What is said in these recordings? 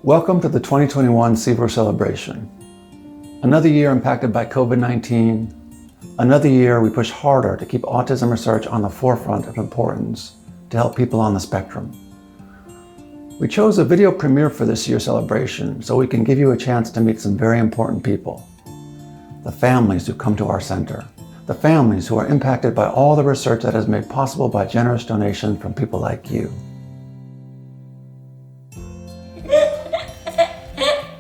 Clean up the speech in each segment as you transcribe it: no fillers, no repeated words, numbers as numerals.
Welcome to the 2021 Seaver Celebration. Another year impacted by COVID-19, another year we push harder to keep autism research on the forefront of importance to help people on the spectrum. We chose a video premiere for this year's celebration so we can give you a chance to meet some very important people. The families who come to our center. The families who are impacted by all the research that is made possible by generous donations from people like you.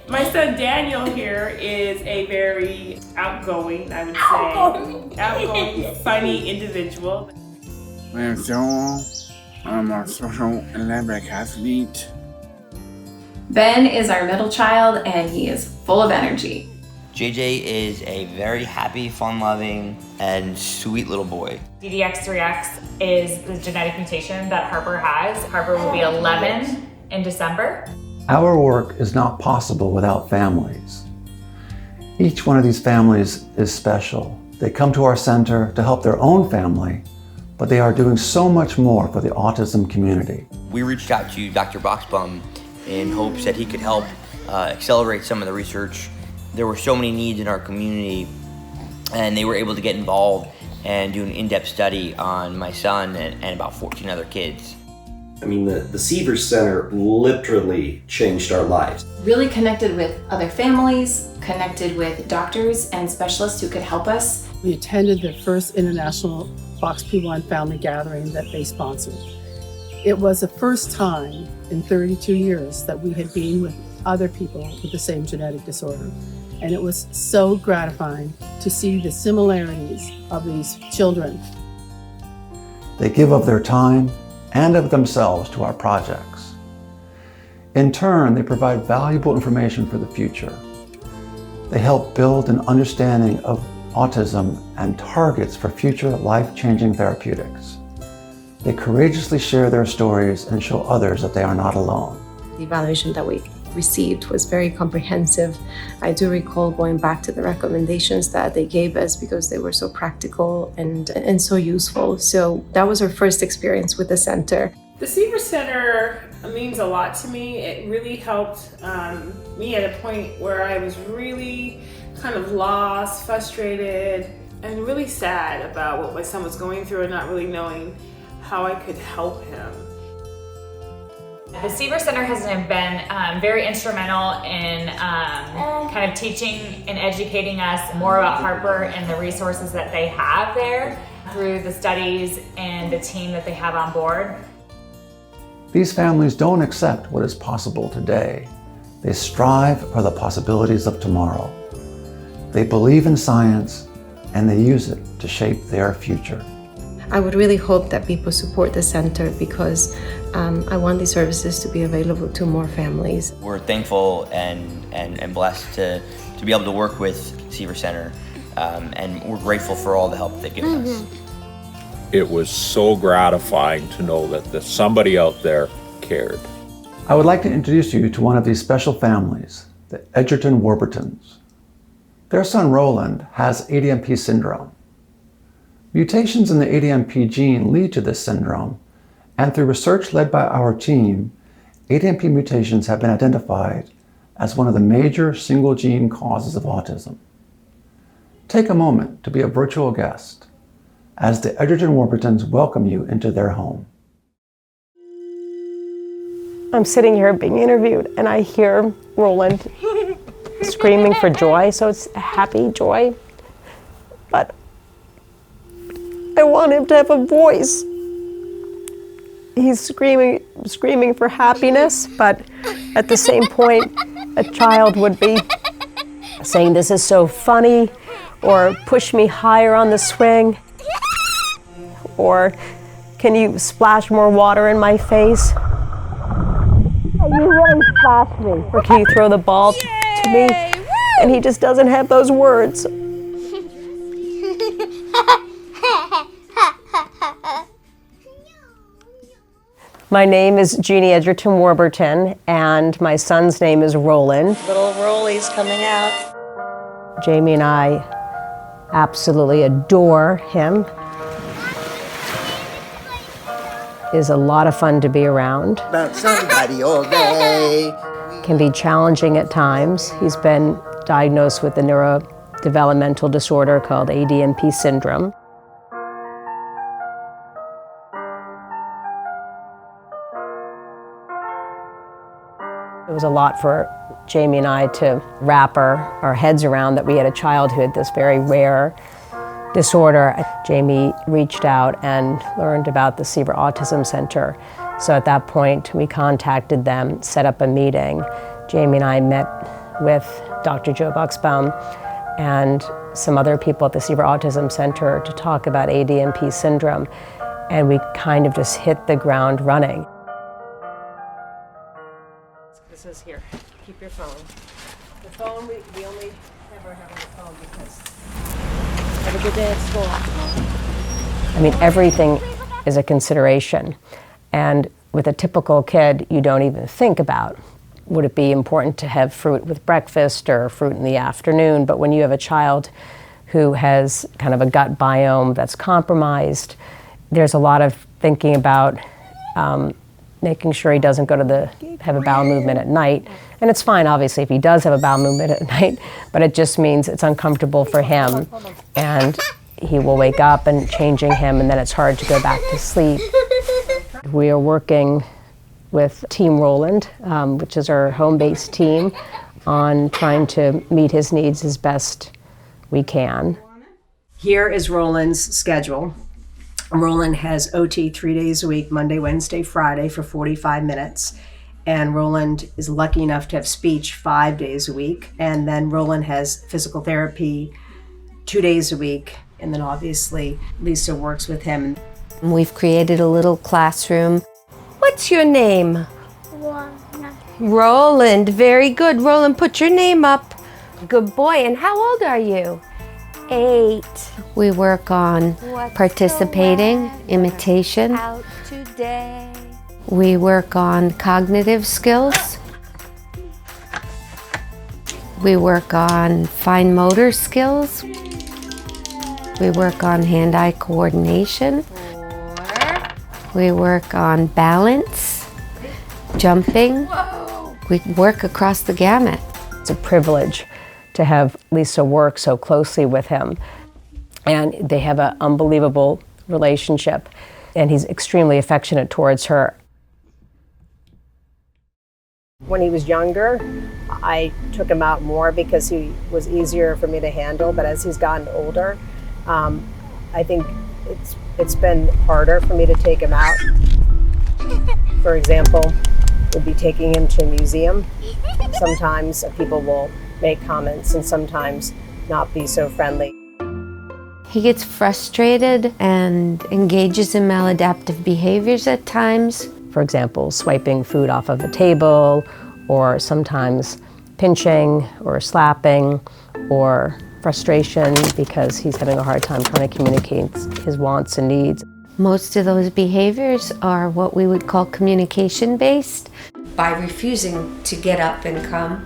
My son Daniel here is a very outgoing, I would say, outgoing, funny individual. My name is Joel. I'm a social Olympic athlete. Ben is our middle child and he is full of energy. JJ is a very happy, fun-loving, and sweet little boy. DDX3X is the genetic mutation that Harper has. Harper will be 11 in December. Our work is not possible without families. Each one of these families is special. They come to our center to help their own family, but they are doing so much more for the autism community. We reached out to Dr. Boxbaum in hopes that he could help accelerate some of the research. There were so many needs in our community, and they were able to get involved and do an in-depth study on my son and about 14 other kids. I mean, the Seaver Center literally changed our lives. Really connected with other families, connected with doctors and specialists who could help us. We attended the first international FOXP1 family gathering that they sponsored. It was the first time in 32 years that we had been with other people with the same genetic disorder. And it was so gratifying to see the similarities of these children. They give of their time and of themselves to our projects. In turn, they provide valuable information for the future. They help build an understanding of autism and targets for future life-changing therapeutics. They courageously share their stories and show others that they are not alone. The evaluation that we received was very comprehensive. I do recall going back to the recommendations that they gave us because they were so practical and so useful. So that was our first experience with the center. The Seaver Center means a lot to me. It really helped me at a point where I was really kind of lost, frustrated, and really sad about what my son was going through and not really knowing how I could help him. The Seaver Center has been very instrumental in kind of teaching and educating us more about Harper and the resources that they have there through the studies and the team that they have on board. These families don't accept what is possible today. They strive for the possibilities of tomorrow. They believe in science and they use it to shape their future. I would really hope that people support the center because I want these services to be available to more families. We're thankful and blessed to be able to work with Seaver Center, and we're grateful for all the help they've given us. It was so gratifying to know that somebody out there cared. I would like to introduce you to one of these special families, the Egerton-Warburtons. Their son Roland has ADNP Syndrome. Mutations in the ADNP gene lead to this syndrome, and through research led by our team, ADNP mutations have been identified as one of the major single gene causes of autism. Take a moment to be a virtual guest as the Egerton-Warburtons welcome you into their home. I'm sitting here being interviewed and I hear Roland screaming for joy, so it's a happy joy, but I want him to have a voice. He's screaming for happiness, but at the same point, a child would be saying, "This is so funny," or "Push me higher on the swing," or "Can you splash more water in my face?" "You really splashed me." Or "Can you throw the ball to me?" And he just doesn't have those words. My name is Jeannie Egerton-Warburton, and my son's name is Roland. Little Rolly's coming out. Jamie and I absolutely adore him. is a lot of fun to be around. About somebody all day. Can be challenging at times. He's been diagnosed with a neurodevelopmental disorder called ADNP Syndrome. It was a lot for Jamie and I to wrap our heads around that we had a child who had this very rare disorder. Jamie reached out and learned about the Seaver Autism Center. So at that point, we contacted them, set up a meeting. Jamie and I met with Dr. Joe Buxbaum and some other people at the Seaver Autism Center to talk about ADNP syndrome, and we kind of just hit the ground running. This is here. Keep your phone. The phone, we only ever have on the phone because have a good day at school. I mean, everything is a consideration. And with a typical kid, you don't even think about, would it be important to have fruit with breakfast or fruit in the afternoon? But when you have a child who has kind of a gut biome that's compromised, there's a lot of thinking about making sure he doesn't have a bowel movement at night. And it's fine, obviously, if he does have a bowel movement at night, but it just means it's uncomfortable for him, and he will wake up and changing him, and then it's hard to go back to sleep. We are working with Team Roland, which is our home-based team, on trying to meet his needs as best we can. Here is Roland's schedule. Roland has OT 3 days a week, Monday, Wednesday, Friday for 45 minutes. And Roland is lucky enough to have speech 5 days a week. And then Roland has physical therapy 2 days a week. And then obviously Lisa works with him. We've created a little classroom. What's your name? Roland. Very good. Roland, put your name up. Good boy. And how old are you? 8. We work on participating, imitation. We work on cognitive skills. We work on fine motor skills. We work on hand-eye coordination. We work on balance, jumping. We work across the gamut. It's a privilege to have Lisa work so closely with him. And they have an unbelievable relationship, and he's extremely affectionate towards her. When he was younger, I took him out more because he was easier for me to handle, but as he's gotten older, I think it's been harder for me to take him out. For example, we'd be taking him to a museum. Sometimes people will make comments and sometimes not be so friendly. He gets frustrated and engages in maladaptive behaviors at times. For example, swiping food off of a table, or sometimes pinching or slapping, or frustration because he's having a hard time trying to communicate his wants and needs. Most of those behaviors are what we would call communication-based. By refusing to get up and come,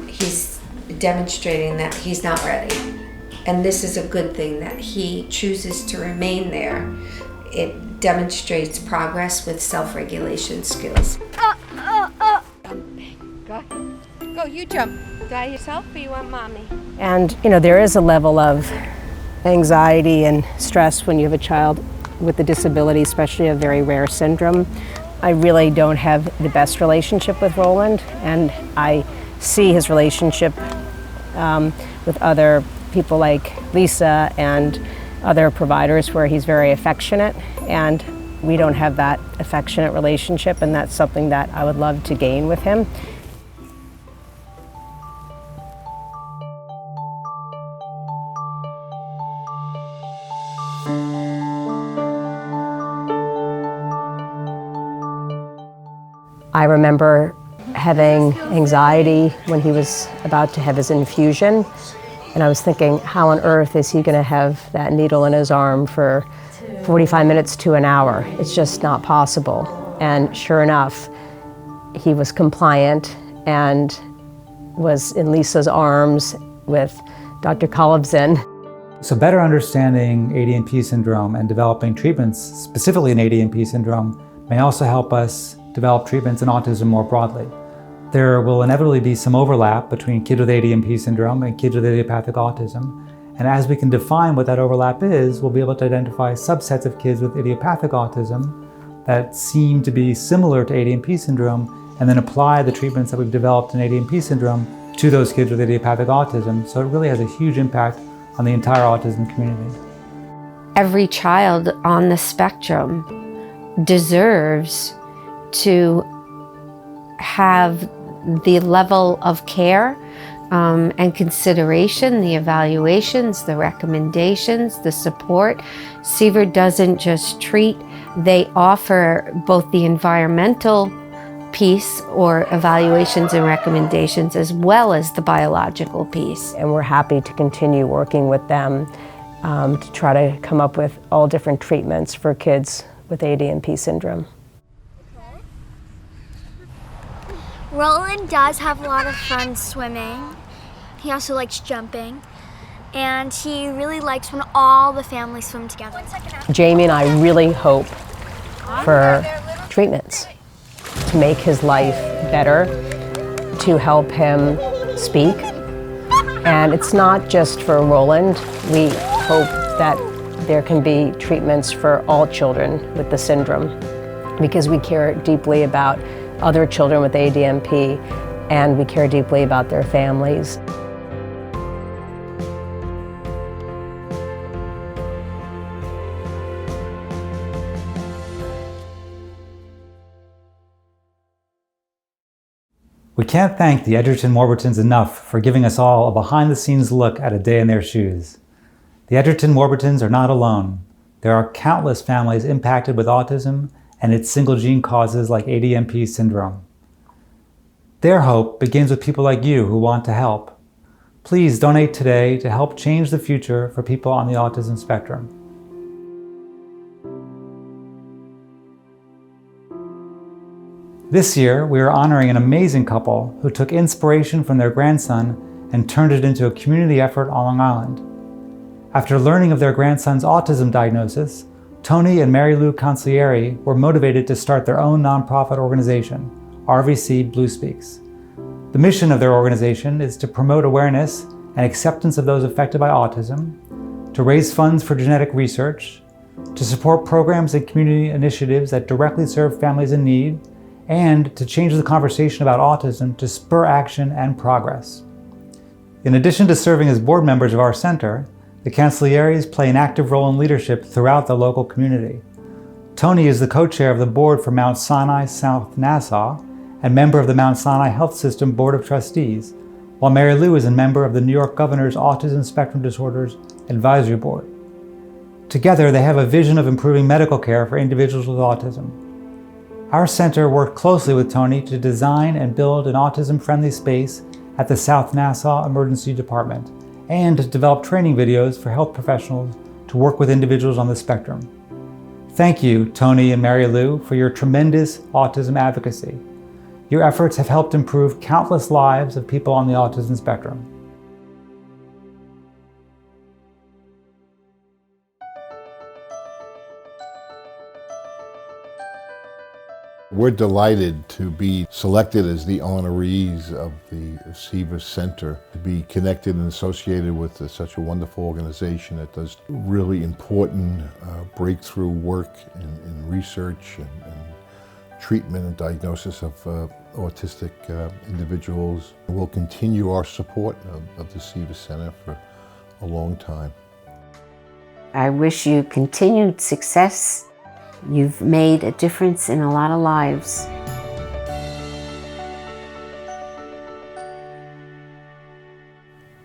he's demonstrating that he's not ready. And this is a good thing that he chooses to remain there. It demonstrates progress with self-regulation skills. Go, you jump. By yourself or you want mommy? And there is a level of anxiety and stress when you have a child with a disability, especially a very rare syndrome. I really don't have the best relationship with Roland, and I see his relationship with other people like Lisa and other providers where he's very affectionate, and we don't have that affectionate relationship, and that's something that I would love to gain with him. I remember having anxiety when he was about to have his infusion, and I was thinking, how on earth is he going to have that needle in his arm for 45 minutes to an hour? It's just not possible. And sure enough, he was compliant and was in Lisa's arms with Dr. Kolobzin. So better understanding ADNP syndrome and developing treatments specifically in ADNP syndrome may also help us develop treatments in autism more broadly. There will inevitably be some overlap between kids with ADNP syndrome and kids with idiopathic autism. And as we can define what that overlap is, we'll be able to identify subsets of kids with idiopathic autism that seem to be similar to ADNP syndrome, and then apply the treatments that we've developed in ADNP syndrome to those kids with idiopathic autism. So it really has a huge impact on the entire autism community. Every child on the spectrum deserves to have the level of care and consideration, the evaluations, the recommendations, the support. Seaver doesn't just treat, they offer both the environmental piece or evaluations and recommendations as well as the biological piece. And we're happy to continue working with them to try to come up with all different treatments for kids with ADNP syndrome. Roland does have a lot of fun swimming. He also likes jumping. And he really likes when all the families swim together. Jamie and I really hope for treatments to make his life better, to help him speak. And it's not just for Roland. We hope that there can be treatments for all children with the syndrome, because we care deeply about other children with ADNP, and we care deeply about their families. We can't thank the Egerton-Warburtons enough for giving us all a behind-the-scenes look at a day in their shoes. The Egerton-Warburtons are not alone. There are countless families impacted with autism and its single-gene causes like ADNP syndrome. Their hope begins with people like you who want to help. Please donate today to help change the future for people on the autism spectrum. This year, we are honoring an amazing couple who took inspiration from their grandson and turned it into a community effort on Long Island. After learning of their grandson's autism diagnosis, Tony and Mary Lou Cancellieri were motivated to start their own nonprofit organization, RVC Bluespeaks. The mission of their organization is to promote awareness and acceptance of those affected by autism, to raise funds for genetic research, to support programs and community initiatives that directly serve families in need, and to change the conversation about autism to spur action and progress. In addition to serving as board members of our center, the Cancellieris play an active role in leadership throughout the local community. Tony is the co-chair of the board for Mount Sinai South Nassau and member of the Mount Sinai Health System Board of Trustees, while Mary Lou is a member of the New York Governor's Autism Spectrum Disorders Advisory Board. Together, they have a vision of improving medical care for individuals with autism. Our center worked closely with Tony to design and build an autism-friendly space at the South Nassau Emergency Department, and to develop training videos for health professionals to work with individuals on the spectrum. Thank you, Tony and Mary Lou, for your tremendous autism advocacy. Your efforts have helped improve countless lives of people on the autism spectrum. We're delighted to be selected as the honorees of the Seaver Center, to be connected and associated with such a wonderful organization that does really important breakthrough work in research and treatment and diagnosis of autistic individuals. We'll continue our support of the Seaver Center for a long time. I wish you continued success. You've made a difference in a lot of lives.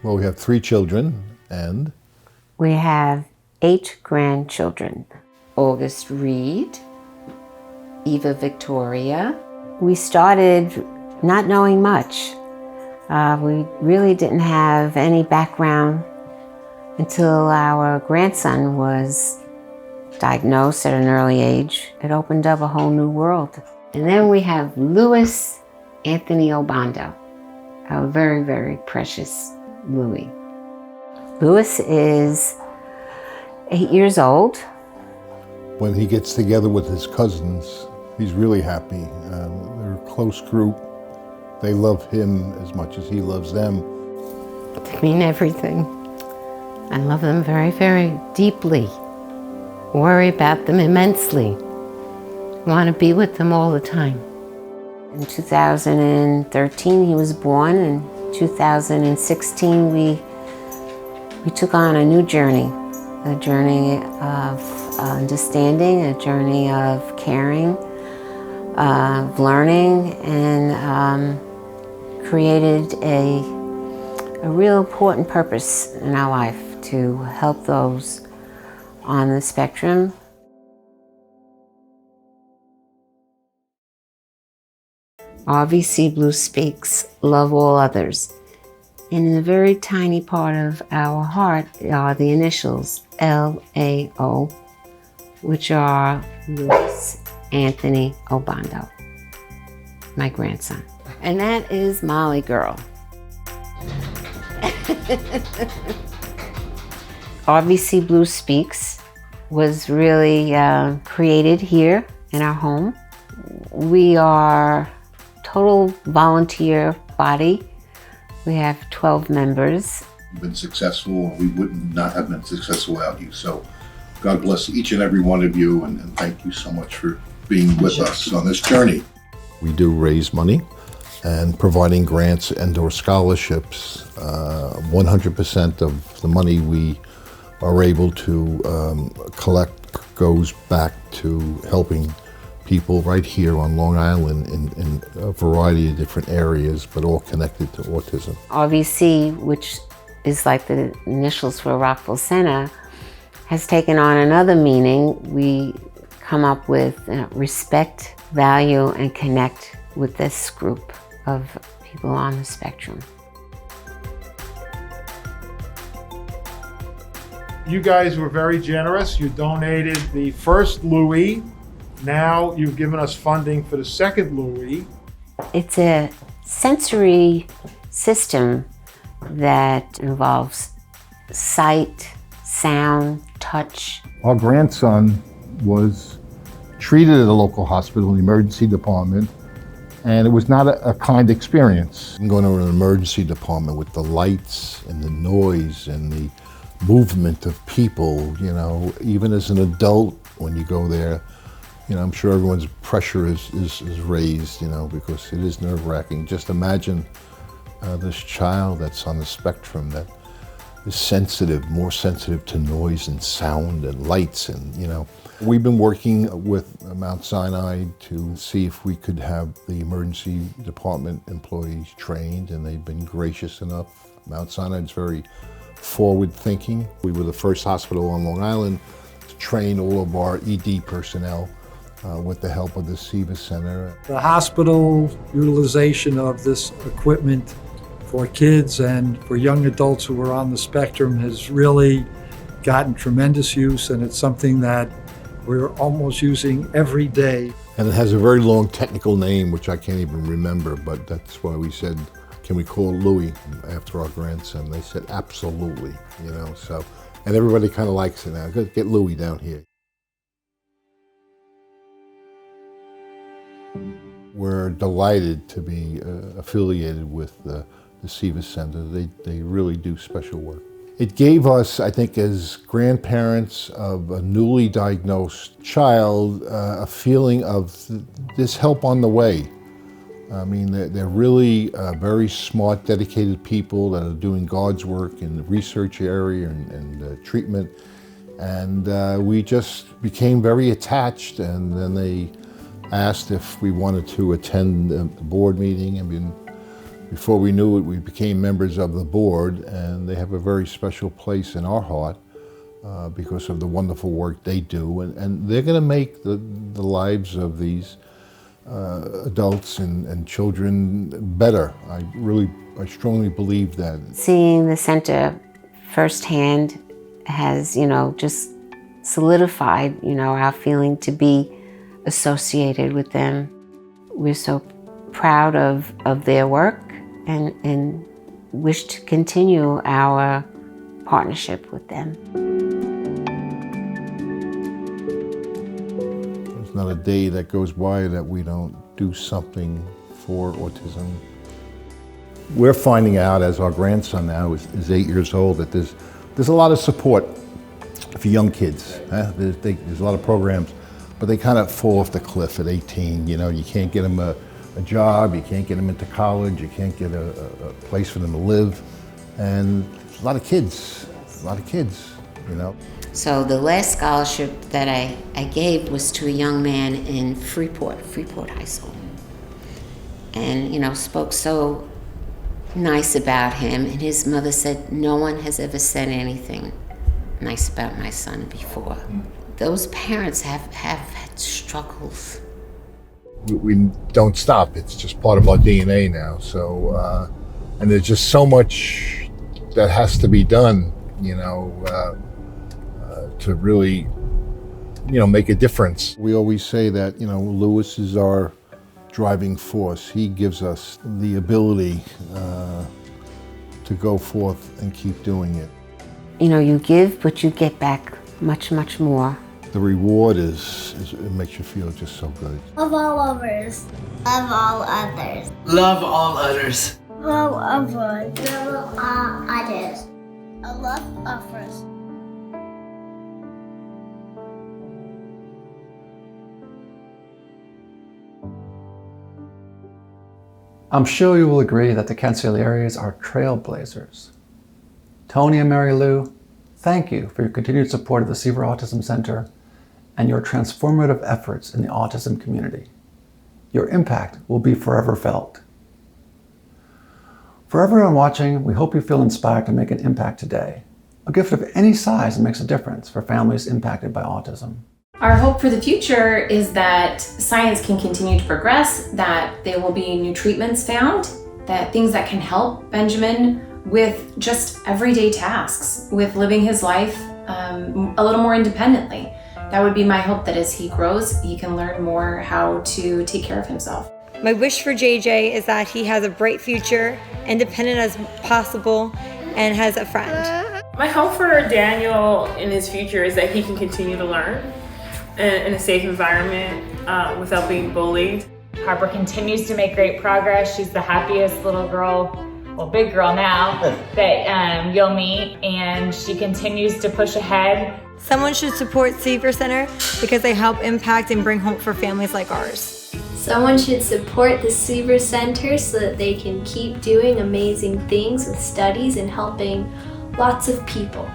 Well, we have 3 children and? We have 8 grandchildren. August Reed, Eva Victoria. We started not knowing much. We really didn't have any background until our grandson was diagnosed at an early age. It opened up a whole new world. And then we have Louis Anthony Obando, our very, very precious Louis. Louis is 8 years old. When he gets together with his cousins, he's really happy. They're a close group. They love him as much as he loves them. They mean everything. I love them very, very deeply. Worry about them immensely. Want to be with them all the time. In 2013, he was born. In 2016, we took on a new journey. A journey of understanding, a journey of caring, of learning, and created a real important purpose in our life to help those on the spectrum. RVC bluespeaks, love all others. And in a very tiny part of our heart are the initials LAO, which are Louis Anthony Obando, my grandson. And that is Molly Girl. RVC bluespeaks was really created here in our home. We are total volunteer body. We have 12 members. You've been successful, and we would not have been successful without you. So God bless each and every one of you, and thank you so much for being with us on this journey. We do raise money and providing grants and/or scholarships. 100% of the money we are able to collect goes back to helping people right here on Long Island in a variety of different areas, but all connected to autism. RVC, which is like the initials for Rockville Center, has taken on another meaning. We come up with respect, value, and connect with this group of people on the spectrum. You guys were very generous. You donated the first Louis. Now you've given us funding for the second Louis. It's a sensory system that involves sight, sound, touch. Our grandson was treated at a local hospital in the emergency department, and it was not a kind experience. Going to an emergency department with the lights and the noise and the movement of people, you know, even as an adult, when you go there, you know, I'm sure everyone's pressure is raised, you know, because it is nerve-wracking. Just imagine this child that's on the spectrum that is sensitive, more sensitive to noise and sound and lights, and, you know. We've been working with Mount Sinai to see if we could have the emergency department employees trained, and they've been gracious enough. Mount Sinai is very forward-thinking. We were the first hospital on Long Island to train all of our ED personnel with the help of the Seaver Center. The hospital utilization of this equipment for kids and for young adults who are on the spectrum has really gotten tremendous use, and it's something that we're almost using every day. And it has a very long technical name, which I can't even remember, but that's why we said, can we call Louis after our grandson? They said, absolutely, you know, so, and everybody kind of likes it now. Get Louis down here. We're delighted to be affiliated with the Seaver Center. They really do special work. It gave us, I think, as grandparents of a newly diagnosed child, a feeling of this help on the way. I mean, they're really very smart, dedicated people that are doing God's work in the research area and treatment. And we just became very attached, and then they asked if we wanted to attend the board meeting, and before we knew it, we became members of the board, and they have a very special place in our heart because of the wonderful work they do, and they're going to make the lives of these adults and children better. I strongly believe that. Seeing the center firsthand has, you know, just solidified, you know, our feeling to be associated with them. We're so proud of their work and wish to continue our partnership with them. not a day that goes by that we don't do something for autism. We're finding out as our grandson now is 8 years old that there's a lot of support for young kids. There's a lot of programs, but they kind of fall off the cliff at 18. You know, you can't get them a job, you can't get them into college, you can't get a place for them to live, and a lot of kids, you know. So the last scholarship that I gave was to a young man in Freeport High School. And, you know, spoke so nice about him, and his mother said, no one has ever said anything nice about my son before. Those parents have had struggles. We don't stop. It's just part of our DNA now. So, and there's just so much that has to be done, you know, to really, you know, make a difference. We always say that, you know, Lewis is our driving force. He gives us the ability to go forth and keep doing it. You know, you give, but you get back much, much more. The reward is it makes you feel just so good. Love all others. Love all others. Love all others. Love others. Love all others. I love others. I'm sure you will agree that the Cancellieris are trailblazers. Tony and Mary Lou, thank you for your continued support of the Seaver Autism Center and your transformative efforts in the autism community. Your impact will be forever felt. For everyone watching, we hope you feel inspired to make an impact today. A gift of any size makes a difference for families impacted by autism. Our hope for the future is that science can continue to progress, that there will be new treatments found, that things that can help Benjamin with just everyday tasks, with living his life a little more independently. That would be my hope, that as he grows, he can learn more how to take care of himself. My wish for JJ is that he has a bright future, independent as possible, and has a friend. My hope for Daniel in his future is that he can continue to learn in a safe environment without being bullied. Harper continues to make great progress. She's the happiest little girl, well, big girl now, that you'll meet, and she continues to push ahead. Someone should support Seaver Center because they help impact and bring hope for families like ours. Someone should support the Seaver Center so that they can keep doing amazing things with studies and helping lots of people.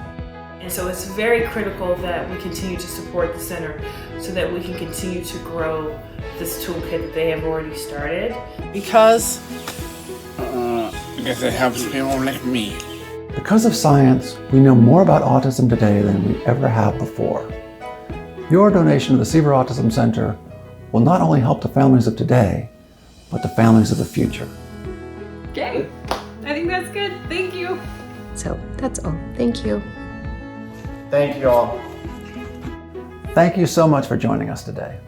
And so it's very critical that we continue to support the center so that we can continue to grow this toolkit that they have already started. Because it helps people like me. Because of science, we know more about autism today than we ever have before. Your donation to the Seaver Autism Center will not only help the families of today, but the families of the future. Okay, I think that's good. Thank you. So that's all. Thank you. Thank you all. Thank you so much for joining us today.